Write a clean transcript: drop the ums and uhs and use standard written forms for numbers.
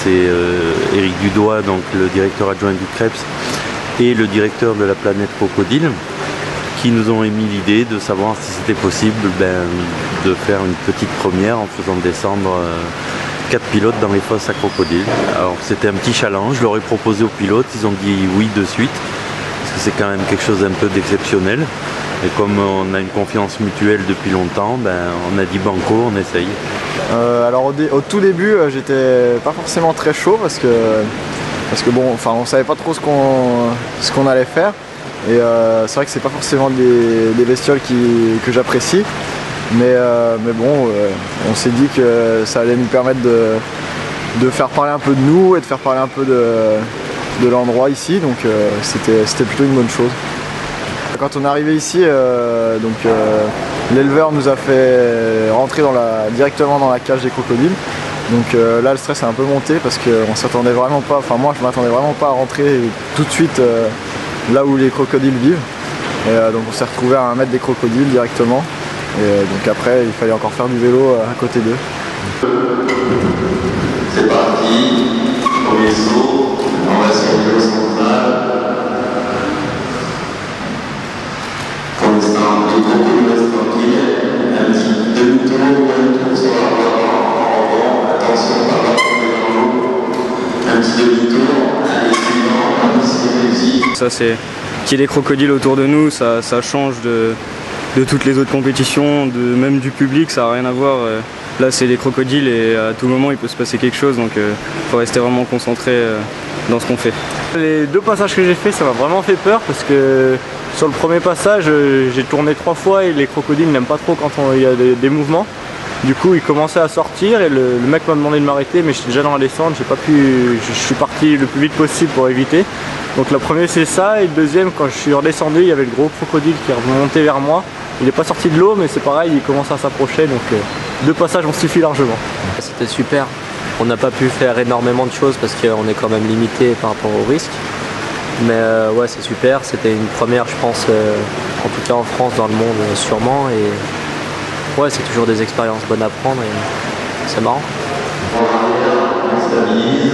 c'est Éric Dudois, donc le directeur adjoint du CREPS, et le directeur de la planète Crocodile, qui nous ont émis l'idée de savoir si c'était possible de faire une petite première en faisant descendre 4 pilotes dans les fosses à crocodiles. Alors c'était un petit challenge, je leur ai proposé aux pilotes, ils ont dit oui de suite, parce que c'est quand même quelque chose d'un peu d'exceptionnel. Et comme on a une confiance mutuelle depuis longtemps, on a dit banco, on essaye. Alors au tout début, j'étais pas forcément très chaud parce que bon, enfin on savait pas trop ce qu'on allait faire. Et c'est vrai que c'est pas forcément des bestioles que j'apprécie. Mais bon, on s'est dit que ça allait nous permettre de faire parler un peu de nous et de faire parler un peu de l'endroit ici. Donc c'était plutôt une bonne chose. Quand on est arrivé ici, l'éleveur nous a fait rentrer directement dans la cage des crocodiles. Donc là le stress est un peu monté parce qu'on s'attendait vraiment pas, enfin moi je m'attendais vraiment pas à rentrer tout de suite là où les crocodiles vivent. Et donc on s'est retrouvé à 1 mètre des crocodiles directement. Et donc après il fallait encore faire du vélo à côté d'eux. C'est parti, premier saut, on va sur le vélo central. Pour l'instant, les crocodiles restent tranquilles. Un petit demi-tour sur la voie, attention, pas tomber dans l'eau. Un petit demi-tour, allez suivant, c'est réussi. Ça c'est qu'il y ait des crocodiles autour de nous, ça change de toutes les autres compétitions, même du public, ça n'a rien à voir. Là c'est des crocodiles et à tout moment il peut se passer quelque chose, donc il faut rester vraiment concentré dans ce qu'on fait. Les 2 passages que j'ai fait, ça m'a vraiment fait peur parce que sur le premier passage j'ai tourné 3 fois et les crocodiles n'aiment pas trop quand il y a des mouvements. Du coup ils commençaient à sortir et le mec m'a demandé de m'arrêter, mais j'étais déjà dans la descente, je suis parti le plus vite possible pour éviter. Donc le premier c'est ça, et le deuxième, quand je suis redescendu, il y avait le gros crocodile qui est remonté vers moi. Il n'est pas sorti de l'eau, mais c'est pareil, il commence à s'approcher, donc 2 passages ont suffi largement. C'était super. On n'a pas pu faire énormément de choses parce qu'on est quand même limité par rapport au risque. Mais ouais, c'est super. C'était une première, je pense, en tout cas en France, dans le monde sûrement. Et ouais, c'est toujours des expériences bonnes à prendre et c'est marrant. On stabilise.